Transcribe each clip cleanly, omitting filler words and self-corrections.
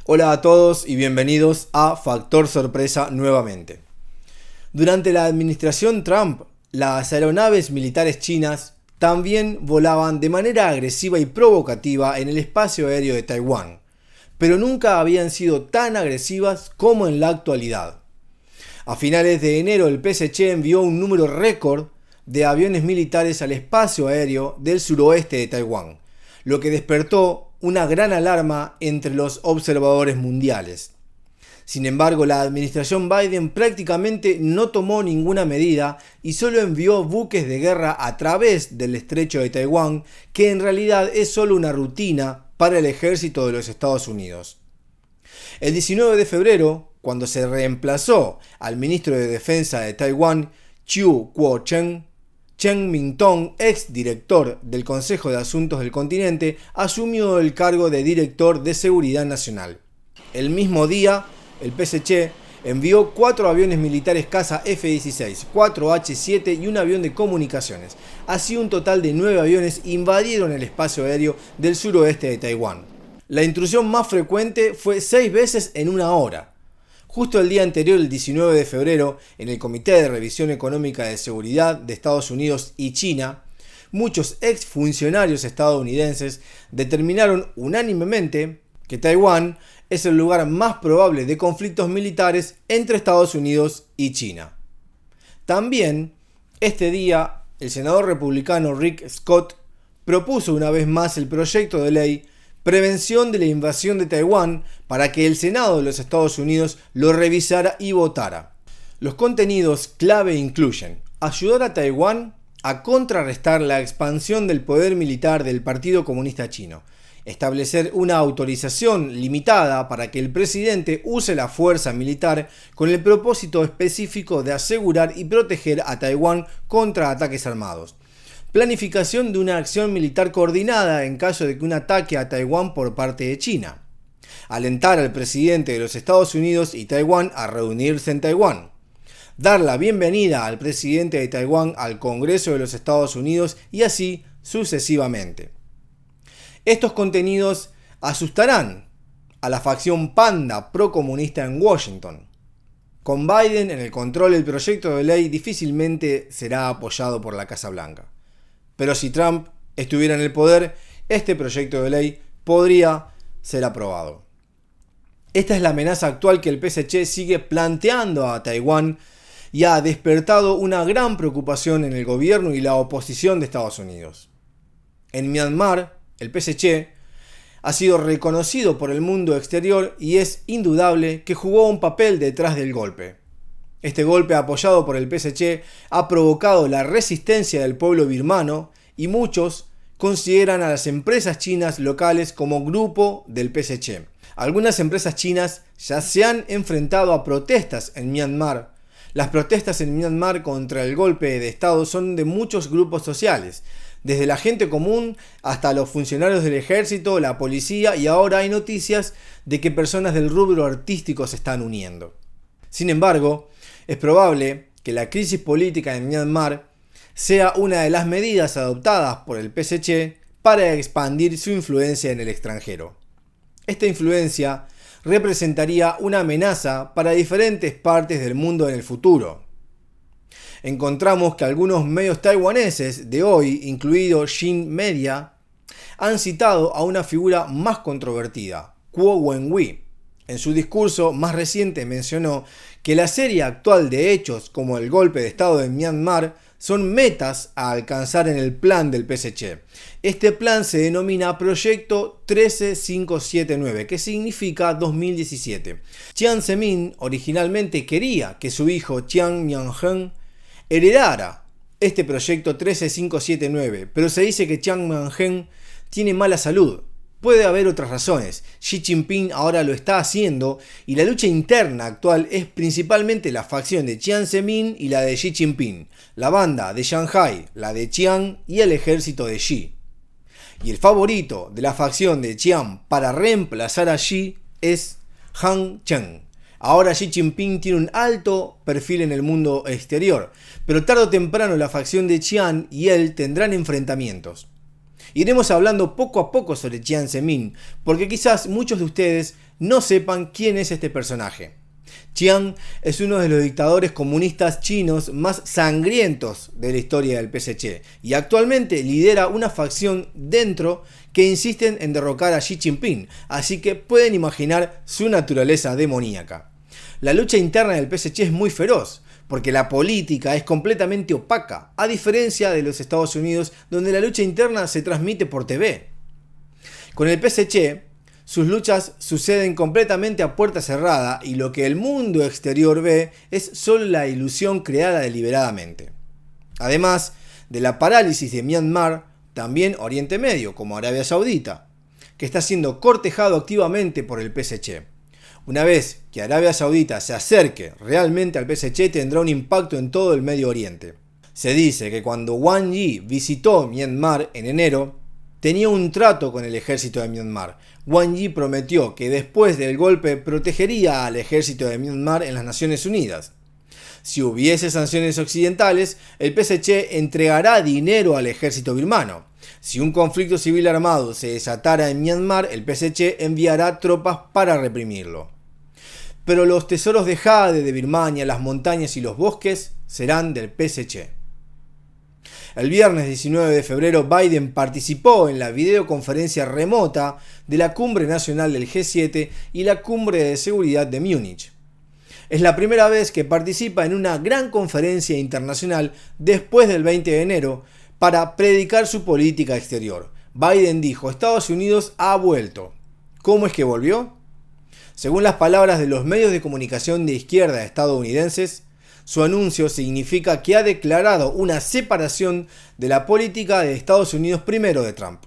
Hola a todos y bienvenidos a Factor Sorpresa nuevamente. Durante la administración Trump, las aeronaves militares chinas también volaban de manera agresiva y provocativa en el espacio aéreo de Taiwán, pero nunca habían sido tan agresivas como en la actualidad. A finales de enero el PSC envió un número récord de aviones militares al espacio aéreo del suroeste de Taiwán, lo que despertó una gran alarma entre los observadores mundiales. Sin embargo, la administración Biden prácticamente no tomó ninguna medida y solo envió buques de guerra a través del estrecho de Taiwán, que en realidad es solo una rutina para el ejército de los Estados Unidos. El 19 de febrero, cuando se reemplazó al ministro de Defensa de Taiwán, Chiu Kuo-cheng, Chen Ming-tong, ex director del Consejo de Asuntos del Continente, asumió el cargo de director de Seguridad Nacional. El mismo día, el PSC envió 4 aviones militares caza F-16, 4 H-7 y un avión de comunicaciones. Así, un total de 9 aviones invadieron el espacio aéreo del suroeste de Taiwán. La intrusión más frecuente fue 6 veces en una hora. Justo el día anterior, el 19 de febrero, en el Comité de Revisión Económica de Seguridad de Estados Unidos y China, muchos exfuncionarios estadounidenses determinaron unánimemente que Taiwán es el lugar más probable de conflictos militares entre Estados Unidos y China. También, este día, el senador republicano Rick Scott propuso una vez más el proyecto de ley Prevención de la invasión de Taiwán para que el Senado de los Estados Unidos lo revisara y votara. Los contenidos clave incluyen ayudar a Taiwán a contrarrestar la expansión del poder militar del Partido Comunista Chino, establecer una autorización limitada para que el presidente use la fuerza militar con el propósito específico de asegurar y proteger a Taiwán contra ataques armados. Planificación de una acción militar coordinada en caso de que un ataque a Taiwán por parte de China. Alentar al presidente de los Estados Unidos y Taiwán a reunirse en Taiwán. Dar la bienvenida al presidente de Taiwán al Congreso de los Estados Unidos y así sucesivamente. Estos contenidos asustarán a la facción panda procomunista en Washington. Con Biden en el control, el proyecto de ley difícilmente será apoyado por la Casa Blanca. Pero si Trump estuviera en el poder, este proyecto de ley podría ser aprobado. Esta es la amenaza actual que el PSC sigue planteando a Taiwán y ha despertado una gran preocupación en el gobierno y la oposición de Estados Unidos. En Myanmar, el PSC ha sido reconocido por el mundo exterior y es indudable que jugó un papel detrás del golpe. Este golpe, apoyado por el PSC, ha provocado la resistencia del pueblo birmano y muchos consideran a las empresas chinas locales como grupo del PSC. Algunas empresas chinas ya se han enfrentado a protestas en Myanmar. Las protestas en Myanmar contra el golpe de Estado son de muchos grupos sociales, desde la gente común hasta los funcionarios del ejército, la policía, y ahora hay noticias de que personas del rubro artístico se están uniendo. Sin embargo, es probable que la crisis política en Myanmar sea una de las medidas adoptadas por el PSC para expandir su influencia en el extranjero. Esta influencia representaría una amenaza para diferentes partes del mundo en el futuro. Encontramos que algunos medios taiwaneses de hoy, incluido Shin Media, han citado a una figura más controvertida, Kuo Wen-wi. En su discurso más reciente mencionó que la serie actual de hechos como el golpe de Estado en Myanmar son metas a alcanzar en el plan del PSC. Este plan se denomina Proyecto 13579, que significa 2017. Jiang Zemin originalmente quería que su hijo Jiang Mianheng heredara este Proyecto 13579, pero se dice que Jiang Mianheng tiene mala salud. Puede haber otras razones. Xi Jinping ahora lo está haciendo y la lucha interna actual es principalmente la facción de Jiang Zemin y la de Xi Jinping, la banda de Shanghai, la de Chiang y el ejército de Xi. Y el favorito de la facción de Chiang para reemplazar a Xi es Han Cheng. Ahora Xi Jinping tiene un alto perfil en el mundo exterior, pero tarde o temprano la facción de Chiang y él tendrán enfrentamientos. Iremos hablando poco a poco sobre Jiang Zemin, porque quizás muchos de ustedes no sepan quién es este personaje. Chiang es uno de los dictadores comunistas chinos más sangrientos de la historia del PSC y actualmente lidera una facción dentro que insisten en derrocar a Xi Jinping, así que pueden imaginar su naturaleza demoníaca. La lucha interna del PSC es muy feroz, porque la política es completamente opaca, a diferencia de los Estados Unidos, donde la lucha interna se transmite por TV. Con el PSC, sus luchas suceden completamente a puerta cerrada y lo que el mundo exterior ve es solo la ilusión creada deliberadamente. Además de la parálisis de Myanmar, también Oriente Medio, como Arabia Saudita, que está siendo cortejado activamente por el PSC. Una vez que Arabia Saudita se acerque realmente al PSC, tendrá un impacto en todo el Medio Oriente. Se dice que cuando Wang Yi visitó Myanmar en enero, tenía un trato con el ejército de Myanmar. Wang Yi prometió que después del golpe protegería al ejército de Myanmar en las Naciones Unidas. Si hubiese sanciones occidentales, el PSC entregará dinero al ejército birmano. Si un conflicto civil armado se desatara en Myanmar, el PSC enviará tropas para reprimirlo. Pero los tesoros de jade de Birmania, las montañas y los bosques serán del PSC. El viernes 19 de febrero, Biden participó en la videoconferencia remota de la Cumbre Nacional del G7 y la Cumbre de Seguridad de Múnich. Es la primera vez que participa en una gran conferencia internacional después del 20 de enero para predicar su política exterior. Biden dijo: Estados Unidos ha vuelto. ¿Cómo es que volvió? Según las palabras de los medios de comunicación de izquierda estadounidenses, su anuncio significa que ha declarado una separación de la política de Estados Unidos primero de Trump.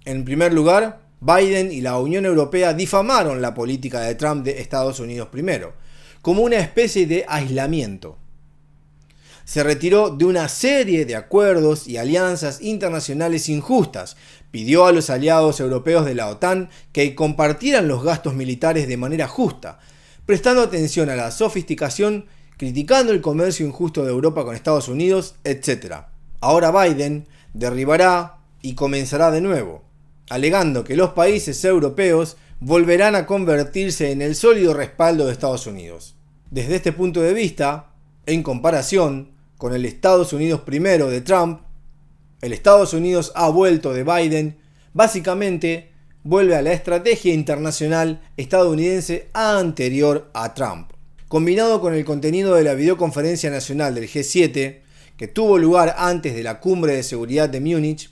En primer lugar, Biden y la Unión Europea difamaron la política de Trump de Estados Unidos primero, como una especie de aislamiento. Se retiró de una serie de acuerdos y alianzas internacionales injustas, pidió a los aliados europeos de la OTAN que compartieran los gastos militares de manera justa, prestando atención a la sofisticación, criticando el comercio injusto de Europa con Estados Unidos, etc. Ahora Biden derribará y comenzará de nuevo, alegando que los países europeos volverán a convertirse en el sólido respaldo de Estados Unidos. Desde este punto de vista, en comparación con el Estados Unidos primero de Trump, el Estados Unidos ha vuelto de Biden, básicamente vuelve a la estrategia internacional estadounidense anterior a Trump. Combinado con el contenido de la videoconferencia nacional del G7, que tuvo lugar antes de la Cumbre de Seguridad de Múnich,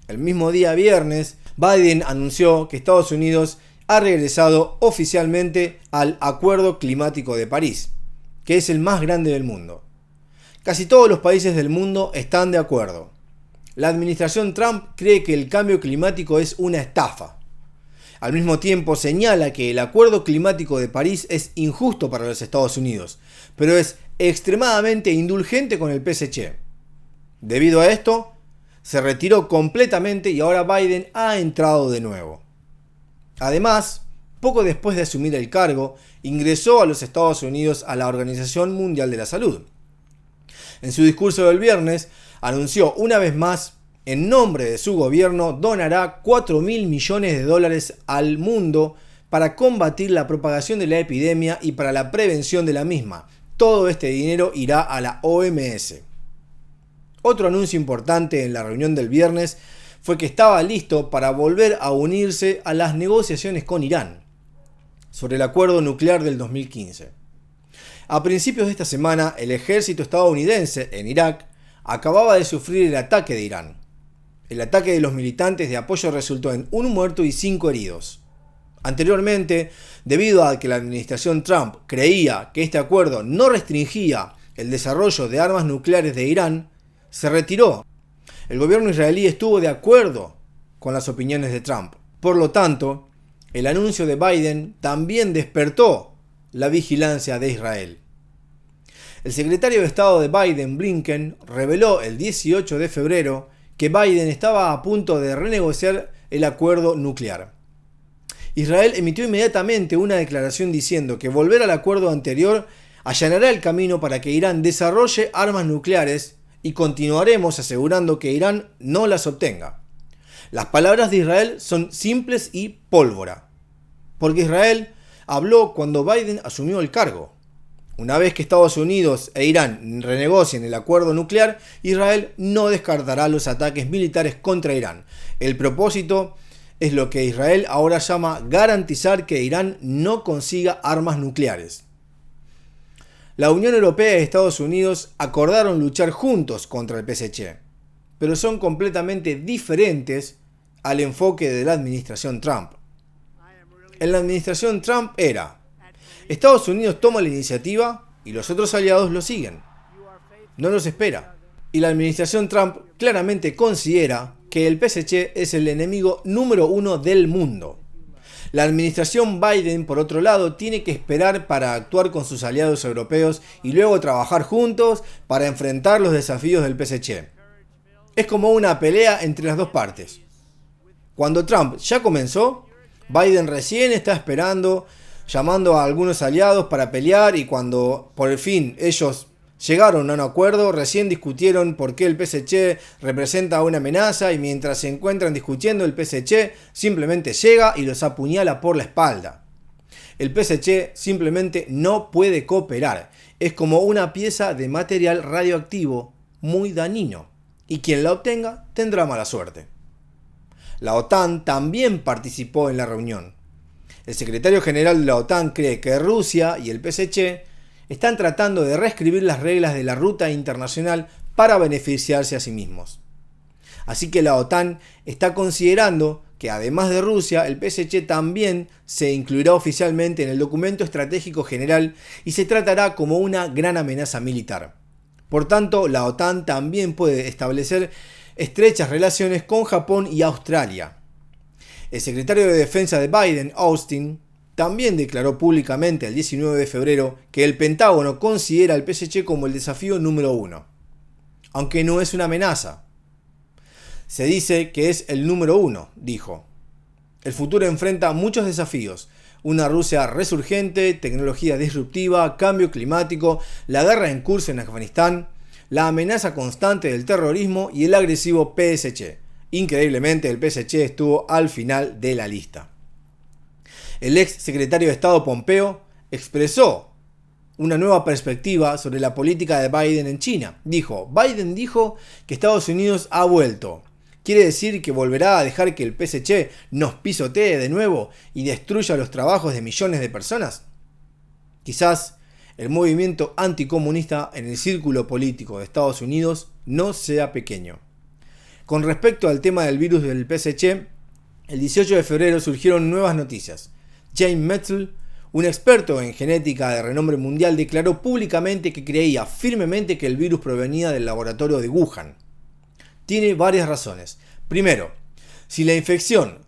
el mismo día viernes, Biden anunció que Estados Unidos ha regresado oficialmente al Acuerdo Climático de París, que es el más grande del mundo. Casi todos los países del mundo están de acuerdo. La administración Trump cree que el cambio climático es una estafa. Al mismo tiempo señala que el Acuerdo Climático de París es injusto para los Estados Unidos, pero es extremadamente indulgente con el PSC. Debido a esto, se retiró completamente y ahora Biden ha entrado de nuevo. Además, poco después de asumir el cargo, ingresó a los Estados Unidos a la Organización Mundial de la Salud. En su discurso del viernes, anunció una vez más, en nombre de su gobierno, donará $4.000 millones al mundo para combatir la propagación de la epidemia y para la prevención de la misma. Todo este dinero irá a la OMS. Otro anuncio importante en la reunión del viernes fue que estaba listo para volver a unirse a las negociaciones con Irán sobre el acuerdo nuclear del 2015. A principios de esta semana, el ejército estadounidense en Irak acababa de sufrir el ataque de Irán. El ataque de los militantes de apoyo resultó en 1 muerto y 5 heridos. Anteriormente, debido a que la administración Trump creía que este acuerdo no restringía el desarrollo de armas nucleares de Irán, se retiró. El gobierno israelí estuvo de acuerdo con las opiniones de Trump. Por lo tanto, el anuncio de Biden también despertó la vigilancia de Israel. El secretario de Estado de Biden, Blinken, reveló el 18 de febrero que Biden estaba a punto de renegociar el acuerdo nuclear. Israel emitió inmediatamente una declaración diciendo que volver al acuerdo anterior allanará el camino para que Irán desarrolle armas nucleares y continuaremos asegurando que Irán no las obtenga. Las palabras de Israel son simples y pólvora. porque Israel habló cuando Biden asumió el cargo. Una vez que Estados Unidos e Irán renegocien el acuerdo nuclear, Israel no descartará los ataques militares contra Irán. El propósito es lo que Israel ahora llama garantizar que Irán no consiga armas nucleares. La Unión Europea y Estados Unidos acordaron luchar juntos contra el PSC, pero son completamente diferentes al enfoque de la administración Trump. En la administración Trump era: Estados Unidos toma la iniciativa y los otros aliados lo siguen. No los espera. Y la administración Trump claramente considera que el PSC es el enemigo número 1 del mundo. La administración Biden, por otro lado, tiene que esperar para actuar con sus aliados europeos y luego trabajar juntos para enfrentar los desafíos del PSC. Es como una pelea entre las dos partes. Cuando Trump ya comenzó, Biden recién está esperando, llamando a algunos aliados para pelear, y cuando por fin ellos llegaron a un acuerdo, recién discutieron por qué el PSC representa una amenaza, y mientras se encuentran discutiendo, el PSC simplemente llega y los apuñala por la espalda. El PSC simplemente no puede cooperar. Es como una pieza de material radioactivo muy dañino, y quien la obtenga tendrá mala suerte. La OTAN también participó en la reunión. El secretario general de la OTAN cree que Rusia y el PSC están tratando de reescribir las reglas de la ruta internacional para beneficiarse a sí mismos. Así que la OTAN está considerando que además de Rusia, el PSC también se incluirá oficialmente en el documento estratégico general y se tratará como una gran amenaza militar. Por tanto, la OTAN también puede establecer estrechas relaciones con Japón y Australia. El secretario de Defensa de Biden, Austin, también declaró públicamente el 19 de febrero que el Pentágono considera al PSC como el desafío número 1, aunque no es una amenaza. Se dice que es el número 1, dijo. El futuro enfrenta muchos desafíos: una Rusia resurgente, tecnología disruptiva, cambio climático, la guerra en curso en Afganistán, la amenaza constante del terrorismo y el agresivo PSC. Increíblemente, el PSC estuvo al final de la lista. El ex secretario de Estado Pompeo expresó una nueva perspectiva sobre la política de Biden en China. Biden dijo que Estados Unidos ha vuelto. ¿Quiere decir que volverá a dejar que el PSC nos pisotee de nuevo y destruya los trabajos de millones de personas? Quizás el movimiento anticomunista en el círculo político de Estados Unidos no sea pequeño. Con respecto al tema del virus del PSC, el 18 de febrero surgieron nuevas noticias. James Metzl, un experto en genética de renombre mundial, declaró públicamente que creía firmemente que el virus provenía del laboratorio de Wuhan. Tiene varias razones. Primero, si la infección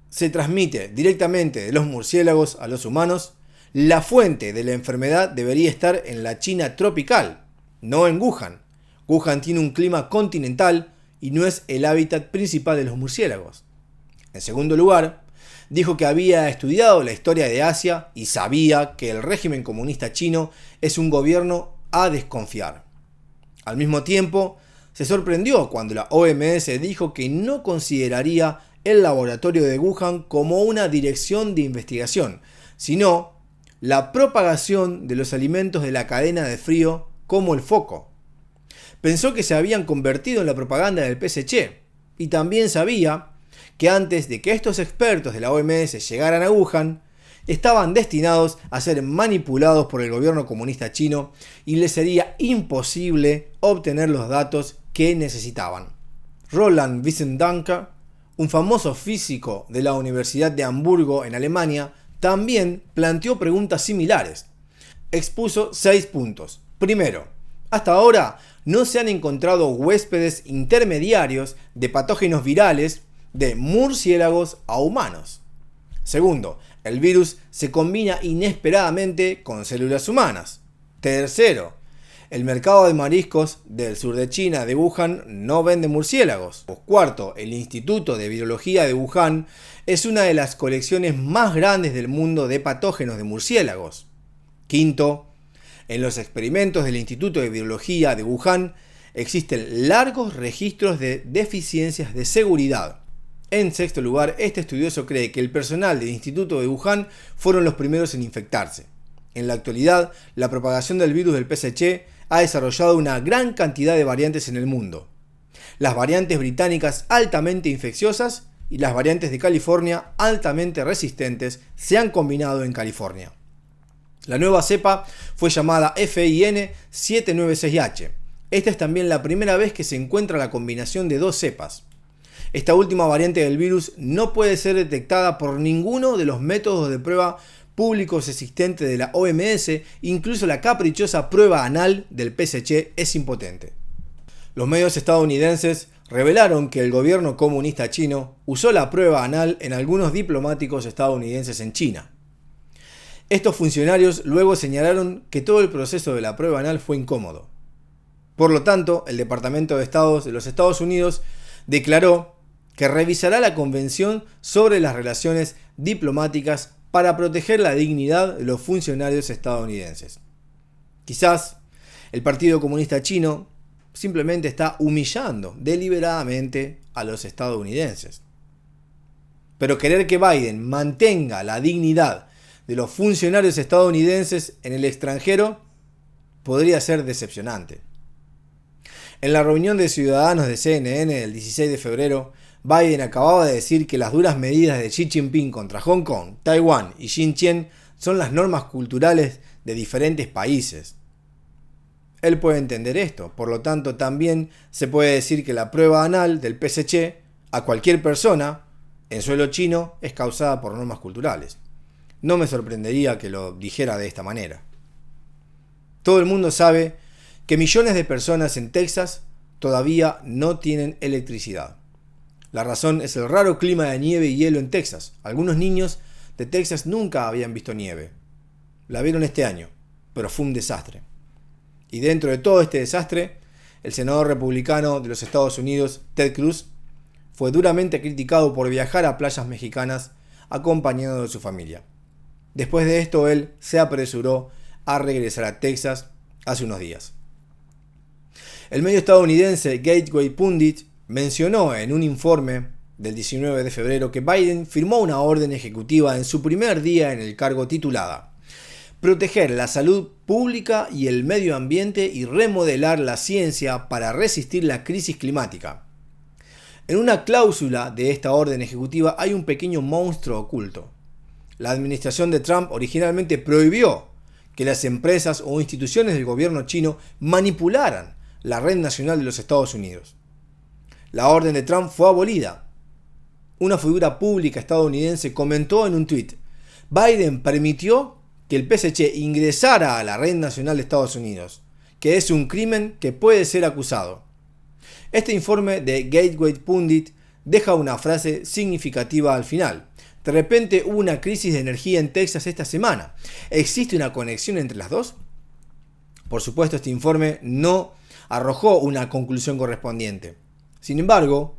se transmite directamente de los murciélagos a los humanos, la fuente de la enfermedad debería estar en la China tropical, no en Wuhan. Wuhan tiene un clima continental y no es el hábitat principal de los murciélagos. En segundo lugar, dijo que había estudiado la historia de Asia y sabía que el régimen comunista chino es un gobierno a desconfiar. Al mismo tiempo, se sorprendió cuando la OMS dijo que no consideraría el laboratorio de Wuhan como una dirección de investigación, sino la propagación de los alimentos de la cadena de frío como el foco. Pensó que se habían convertido en la propaganda del PSC y también sabía que antes de que estos expertos de la OMS llegaran a Wuhan, estaban destinados a ser manipulados por el gobierno comunista chino y les sería imposible obtener los datos que necesitaban. Roland Wiesendanker, un famoso físico de la Universidad de Hamburgo en Alemania, también planteó preguntas similares. Expuso 6 puntos. Primero, hasta ahora no se han encontrado huéspedes intermediarios de patógenos virales de murciélagos a humanos. Segundo, el virus se combina inesperadamente con células humanas. Tercero, el mercado de mariscos del sur de China, de Wuhan, no vende murciélagos. Cuarto, el Instituto de Virología de Wuhan es una de las colecciones más grandes del mundo de patógenos de murciélagos. Quinto, en los experimentos del Instituto de Virología de Wuhan existen largos registros de deficiencias de seguridad. En sexto lugar, este estudioso cree que el personal del Instituto de Wuhan fueron los primeros en infectarse. En la actualidad, la propagación del virus del PSC ha desarrollado una gran cantidad de variantes en el mundo. Las variantes británicas altamente infecciosas y las variantes de California altamente resistentes se han combinado en California. La nueva cepa fue llamada FIN 796H. Esta es también la primera vez que se encuentra la combinación de dos cepas. Esta última variante del virus no puede ser detectada por ninguno de los métodos de prueba públicos existentes de la OMS, incluso la caprichosa prueba anal del PSC es impotente. Los medios estadounidenses revelaron que el gobierno comunista chino usó la prueba anal en algunos diplomáticos estadounidenses en China. Estos funcionarios luego señalaron que todo el proceso de la prueba anal fue incómodo. Por lo tanto, el Departamento de Estado de los Estados Unidos declaró que revisará la Convención sobre las Relaciones Diplomáticas para proteger la dignidad de los funcionarios estadounidenses. Quizás el Partido Comunista Chino simplemente está humillando deliberadamente a los estadounidenses. Pero querer que Biden mantenga la dignidad de los funcionarios estadounidenses en el extranjero podría ser decepcionante. En la reunión de ciudadanos de CNN del 16 de febrero, Biden acababa de decir que las duras medidas de Xi Jinping contra Hong Kong, Taiwán y Xinjiang son las normas culturales de diferentes países. Él puede entender esto, por lo tanto también se puede decir que la prueba anal del PSC a cualquier persona en suelo chino es causada por normas culturales. No me sorprendería que lo dijera de esta manera. Todo el mundo sabe que millones de personas en Texas todavía no tienen electricidad. La razón es el raro clima de nieve y hielo en Texas. Algunos niños de Texas nunca habían visto nieve. La vieron este año, pero fue un desastre. Y dentro de todo este desastre, el senador republicano de los Estados Unidos, Ted Cruz, fue duramente criticado por viajar a playas mexicanas acompañado de su familia. Después de esto, él se apresuró a regresar a Texas hace unos días. El medio estadounidense Gateway Pundit mencionó en un informe del 19 de febrero que Biden firmó una orden ejecutiva en su primer día en el cargo titulada "Proteger la salud pública y el medio ambiente y remodelar la ciencia para resistir la crisis climática". En una cláusula de esta orden ejecutiva hay un pequeño monstruo oculto. La administración de Trump originalmente prohibió que las empresas o instituciones del gobierno chino manipularan la red nacional de los Estados Unidos. La orden de Trump fue abolida. Una figura pública estadounidense comentó en un tuit: Biden permitió que el PSC ingresara a la red nacional de Estados Unidos, que es un crimen que puede ser acusado. Este informe de Gateway Pundit deja una frase significativa al final. De repente hubo una crisis de energía en Texas esta semana. ¿Existe una conexión entre las dos? Por supuesto, este informe no arrojó una conclusión correspondiente. Sin embargo,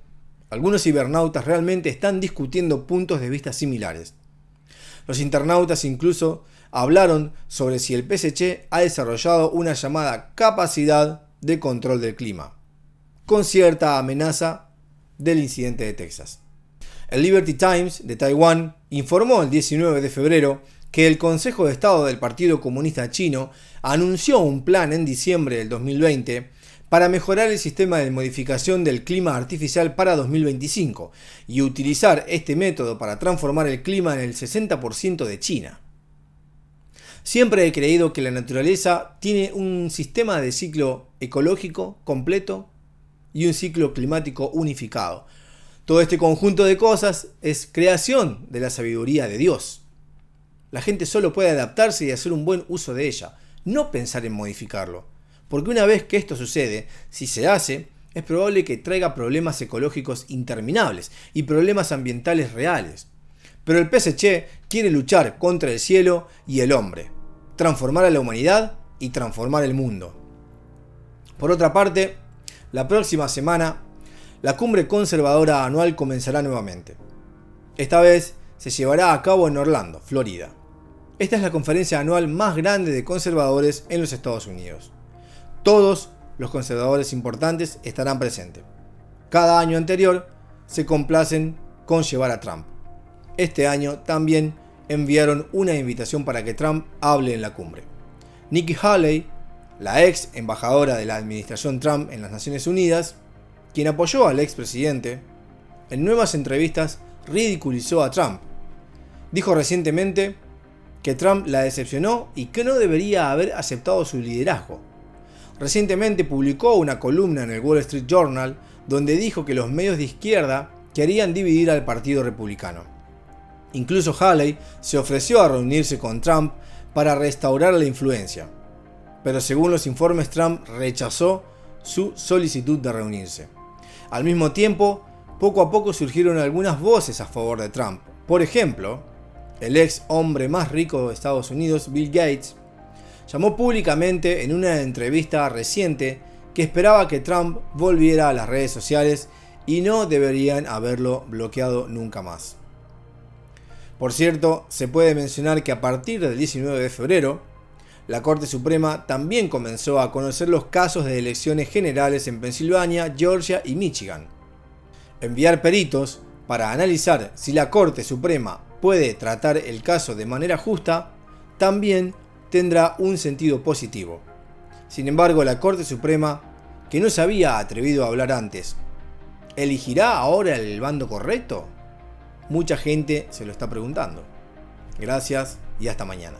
algunos cibernautas realmente están discutiendo puntos de vista similares. Los internautas incluso hablaron sobre si el PSC ha desarrollado una llamada capacidad de control del clima, con cierta amenaza del incidente de Texas. El Liberty Times de Taiwán informó el 19 de febrero que el Consejo de Estado del Partido Comunista Chino anunció un plan en diciembre del 2020 para mejorar el sistema de modificación del clima artificial para 2025 y utilizar este método para transformar el clima en el 60% de China. Siempre he creído que la naturaleza tiene un sistema de ciclo ecológico completo y un ciclo climático unificado. Todo este conjunto de cosas es creación de la sabiduría de Dios. La gente solo puede adaptarse y hacer un buen uso de ella, no pensar en modificarlo. Porque una vez que esto sucede, si se hace, es probable que traiga problemas ecológicos interminables y problemas ambientales reales. Pero el PSC quiere luchar contra el cielo y el hombre, transformar a la humanidad y transformar el mundo. Por otra parte, la próxima semana, la cumbre conservadora anual comenzará nuevamente. Esta vez se llevará a cabo en Orlando, Florida. Esta es la conferencia anual más grande de conservadores en los Estados Unidos. Todos los conservadores importantes estarán presentes. Cada año anterior se complacen conllevar a Trump. Este año también enviaron una invitación para que Trump hable en la cumbre. Nikki Haley, la ex embajadora de la administración Trump en las Naciones Unidas, quien apoyó al expresidente, en nuevas entrevistas ridiculizó a Trump. Dijo recientemente que Trump la decepcionó y que no debería haber aceptado su liderazgo. Recientemente publicó una columna en el Wall Street Journal donde dijo que los medios de izquierda querían dividir al Partido Republicano. Incluso Haley se ofreció a reunirse con Trump para restaurar la influencia, pero según los informes Trump rechazó su solicitud de reunirse. Al mismo tiempo, poco a poco surgieron algunas voces a favor de Trump. Por ejemplo, el ex hombre más rico de Estados Unidos, Bill Gates, llamó públicamente en una entrevista reciente que esperaba que Trump volviera a las redes sociales y no deberían haberlo bloqueado nunca más. Por cierto, se puede mencionar que a partir del 19 de febrero, la Corte Suprema también comenzó a conocer los casos de elecciones generales en Pensilvania, Georgia y Michigan. Enviar peritos para analizar si la Corte Suprema puede tratar el caso de manera justa también tendrá un sentido positivo. Sin embargo, la Corte Suprema, que no se había atrevido a hablar antes, ¿elegirá ahora el bando correcto? Mucha gente se lo está preguntando. Gracias y hasta mañana.